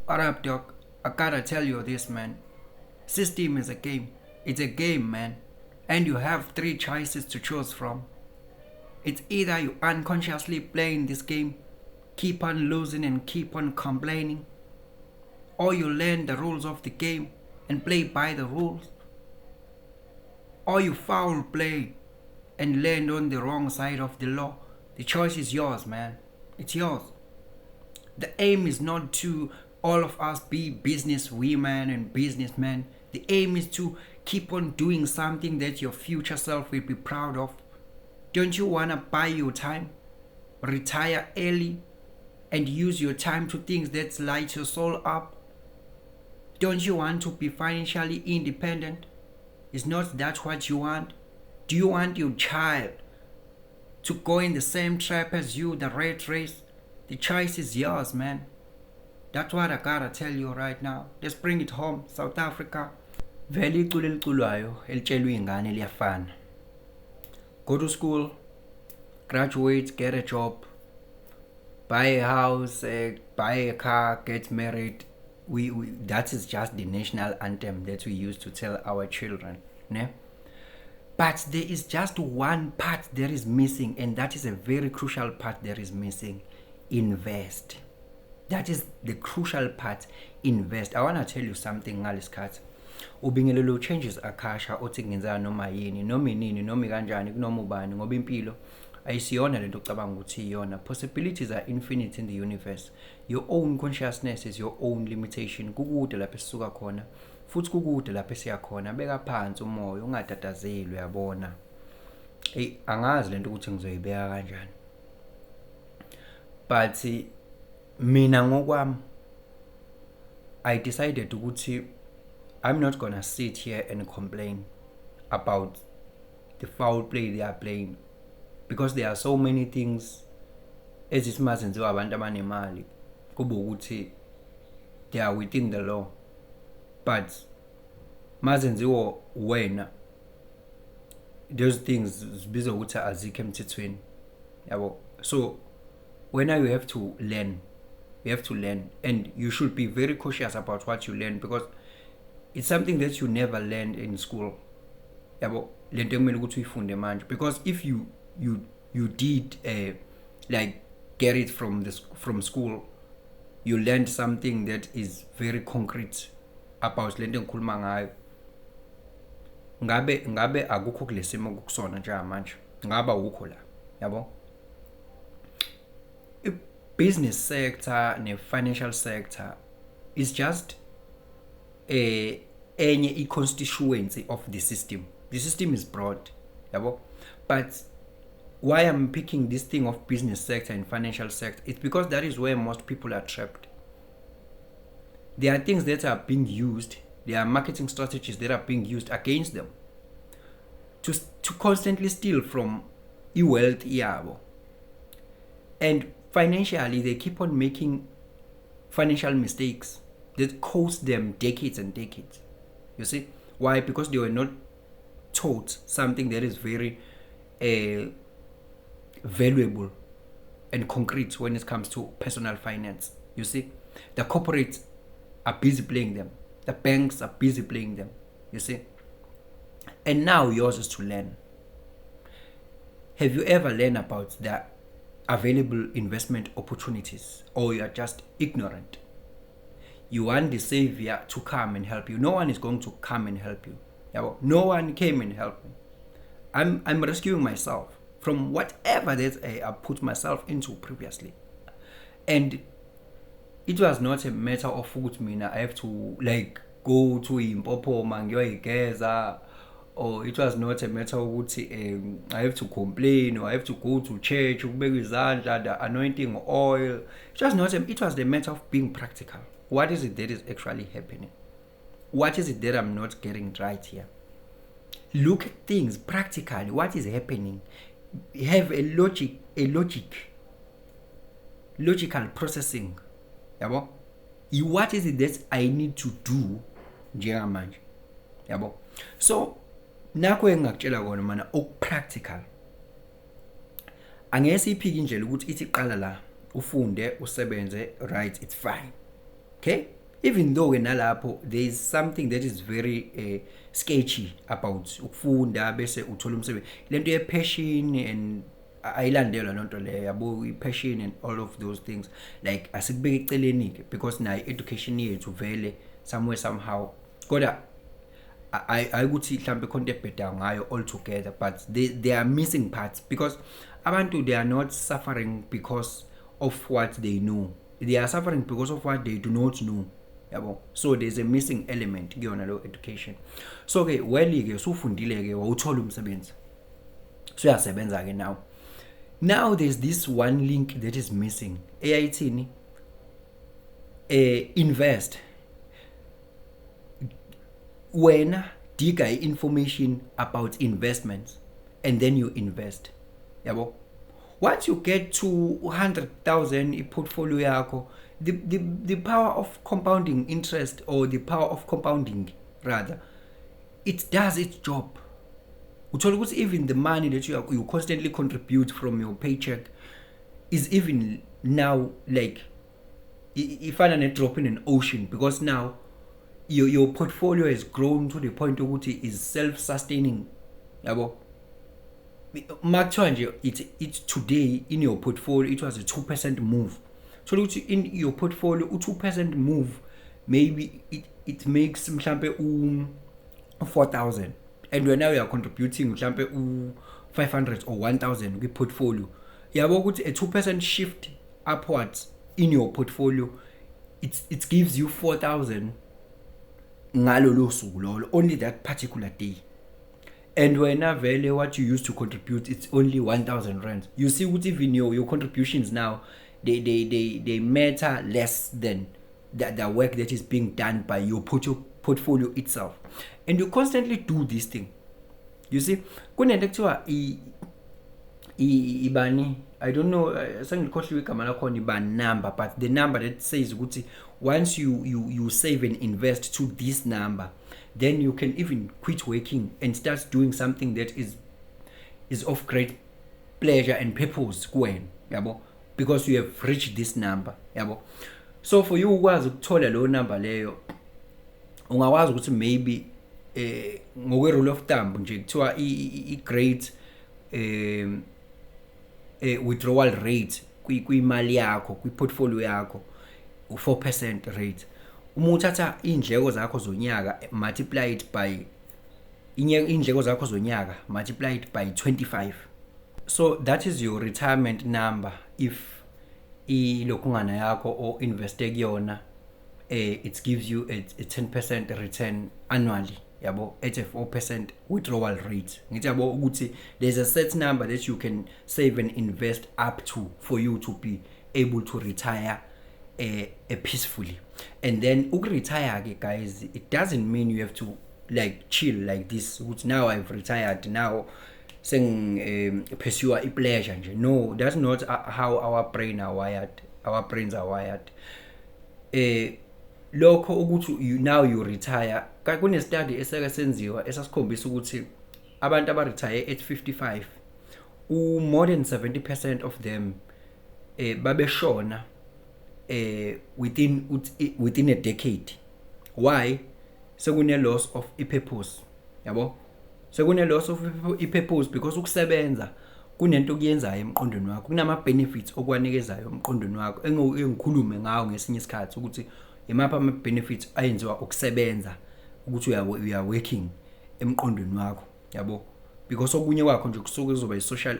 What up, doc? I gotta tell you this, man. System is a game. It's a game, man. And you have three choices to choose from. It's either you unconsciously playing this game, keep on losing and keep on complaining, or you learn the rules of the game and play by the rules, or you foul play and land on the wrong side of the law. The choice is yours, man. It's yours. The aim is not to all of us be business women and businessmen. The aim is to keep on doing something that your future self will be proud of. Don't you want to buy your time, retire early, and use your time to things that light your soul up? Don't you want to be financially independent? Is not that what you want? Do you want your child to go in the same trap as you, the rat race? The choice is yours, man. That's what I gotta tell you right now. Let's bring it home, South Africa. Vele iculo eliculwayo elitshelwe ingane liyafana. Go to school, graduate, get a job, buy a house, buy a car, get married. That is just the national anthem that we use to tell our children. Ne? But there is just one part that is missing, and that is a very crucial part that is missing. Invest. That is the crucial part. Invest. I want to tell you something ngalesikhathi. Ubingelelo changes akasha othi ngenzana noma yini noma inini noma kanjani kunoma ubani ngoba impilo ayisiyona lento ocabanga ukuthi iyona. Possibilities are infinite in the universe. Your own consciousness is your own limitation. Kukude lapho esisuka khona futhi kukude lapho esiya khona. Beka phansi umoya ungatatazeli uyabona. Angazi lento ukuthi ngizoyibeka kanjani. But mina ngokwami I decided ukuthi I'm not gonna sit here and complain about the foul play they are playing, because there are so many things ezisimazenziwa abantu abanemali kube ukuthi they are within the law, but mazenziwa wena those things zibizwa ukuthi azikho emthethweni yabo. So when you have to learn, and you should be very cautious about what you learn, because it's something that you never learned in school yabo. Lento kumele ukuthi uyifunde manje, because if you did like get it from school, you learned something that is very concrete about lento engikhuluma ngayo, ngabe akukho kulesimo kusona njengamanje, ngaba ukho la yabo. Business sector ne financial sector is just any constituency of the system. The system is broad, yabo. But why I'm picking this thing of business sector and financial sector, it's because that is where most people are trapped. There are things that are being used, there are marketing strategies that are being used against them to constantly steal from wealth yabo. And financially, they keep on making financial mistakes that cost them decades and decades. You see? Why? Because they were not taught something that is very valuable and concrete when it comes to personal finance. You see? The corporates are busy playing them. The banks are busy playing them. You see? And now yours is to learn. Have you ever learned about the available investment opportunities, or you are just ignorant? You want the savior to come and help you. No one is going to come and help you. No one came and helped me. I'm rescuing myself from whatever that I put myself into previously. And it was not a matter of food. I have to like go to Impopo Mangyoigeza, or it was not a matter of I have to complain, or I have to go to church, the anointing oil. It was the matter of being practical. What is it that is actually happening? What is it that I'm not getting right here? Look at things practically. What is happening? Have a logical processing. Yabo? What is it that I need to do njengamanje? Yabo? So nakho engakutshela kona mana okupractical. Angeke iphike indlela ukuthi ithi qala la ufunde usebenze, right, it's fine. Okay? even though nalapho there is something that is very sketchy about ukufunda bese uthola umsebenzi, lento ye passion and ayilandelwa lonto le yabo passion and all of those things, like asikubeke eceleni ke because nayo education yethu vele somewhere somehow kodwa ayikuthi mhlambe khonto ebheda ngayo all together, but they are missing parts because abantu they are not suffering because of what they know, they are suffering because of what they do not know yabo. So there's a missing element kuyona lo education. So ke well ke usufundile ke wawuthola umsebenzi, so uyasebenza ke now there's this one link that is missing, eyayithini invest. Wena diga information about investments and then you invest yabo. Once you get to 100,000 portfolio yakho, the power of compounding interest, or the power of compounding rather, it does its job. Uthola ukuthi even the money that you constantly contribute from your paycheck is even now like ifana ne drop in an ocean, because now your portfolio has grown to the point ukuthi is self-sustaining yabo. Makuthiwa nje it's today in your portfolio it was a 2% move, so ukuthi in your portfolio 2% move maybe it makes mhlambe 4,000, and when now you are contributing mhlambe 500 or 1,000 kwi portfolio yabo ukuthi a 2% shift upwards in your portfolio it gives you 4,000 ngalo lo suku lolo, only that particular day. And when vele what you used to contribute it's only 1,000 rand. You see what even your contributions now they matter less than the work that is being done by your portfolio itself. And you constantly do this thing. You see, kunento kuthiwa ibani, I don't know, sengikhohliwe igama lakho ibani number, but the number that says ukuthi once you save and invest to this number, then you can even quit working and start doing something that is of great pleasure and purpose kuwena yabo, because you have reached this number yabo. So for you ukwazi ukuthola lo number leyo, ungakwazi ukuthi maybe ngokwe rule of thumb nje kuthiwa I great withdrawal rate kwimali yakho kwi-portfolio yakho u4% rate. Uma uthatha indleko zakho zonyaka multiply it by indleko zakho zonyaka multiply it by 25, so that is your retirement number if ilokungana yakho or investe kuyona it gives you a 10% return annually yabo, at a 4% withdrawal rate. Ngithi yabo ukuthi there's a set number that you can save and invest up to for you to be able to retire peacefully. And then retire ke guys, it doesn't mean you have to like chill like this. Now I've retired, now saying pursue a pleasure. No, that's not how our brains are wired. Lokho ukuthi now you retire, kune study eseke senziwa esasikhombisa ukuthi abantu aba retire at 55, more than 70% of them babeshona within a decade. Why? Sekune loss of purpose yabo, sekune loss of purpose because ukusebenza kunento okuyenzayo emqondweni wakho, kunama benefits okwanikezayo emqondweni wakho engikhulume ngawo ngesinye isikhathi ukuthi imapha ama benefits ayenziwa ukusebenza, ukuthi we are working emqondweni wakho yabo, because okunye kwakho nje kusuke kuzoba i-social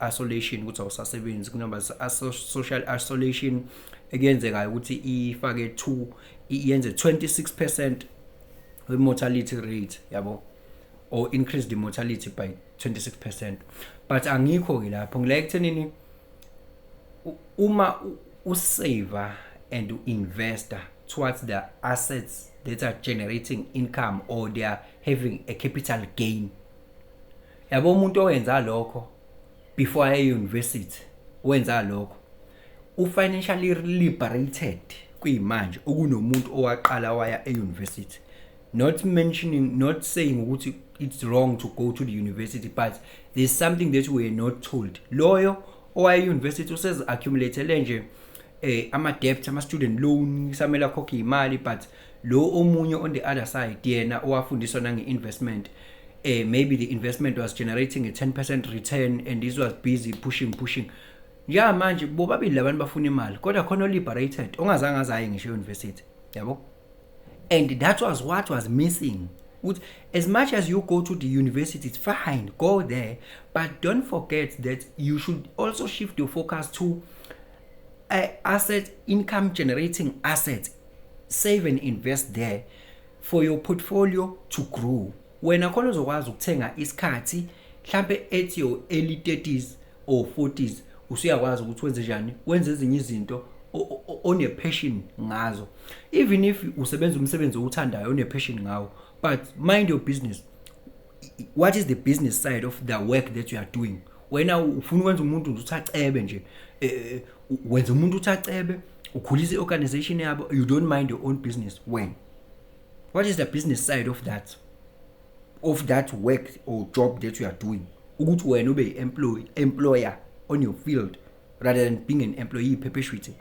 isolation ukuthi awusasebenzi, kunoba social isolation ekuyenzekayo ukuthi ifake yenze 26% mortality rate yabo, or increase the mortality by 26%. But angikho ke lapho, ngile ekuthenini uma usave and investor towards the assets that are generating income or they are having a capital gain. Yabo umuntu owenza lokho before university, wenza lokho financially liberated kuyimanje ukunomuntu owaqala waya university. Not saying ukuthi it's wrong to go to the university, but there's something that we are not told. Loyo oya university usez accumulate nje ama-debt ama-student loan samele akhokhe imali, but lo omunye on the other side yena owafundiswa nange-investment, maybe the investment was generating a 10% return and this was busy pushing ya manje bobabili labantu bafuna imali kodwa khona o-liberated ongazange azaye ngisho e-university yabo. And that was what was missing. As much as you go to the university, it's fine, go there, but don't forget that you should also shift your focus to asset income generating assets. Save and invest there for your portfolio to grow. Wena khona uzokwazi ukuthenga isikhathi mhlambe at your early 30s or 40s usuyakwazi ukuthi wenze njani, wenze ezinye izinto one passion ngazo, even if usebenza umsebenzi othandayo one passion ngawo, but mind your business. What is the business side of the work that you are doing? Wena ufuna ukwenza umuntu uthacebe nje, wenza umuntu uthacebe ukhulisa i-organization yabo, you don't mind your own business. When what is the business side of that work or job that you are doing, ukuthi wena ube employer on your field rather than being an employee perpetuity?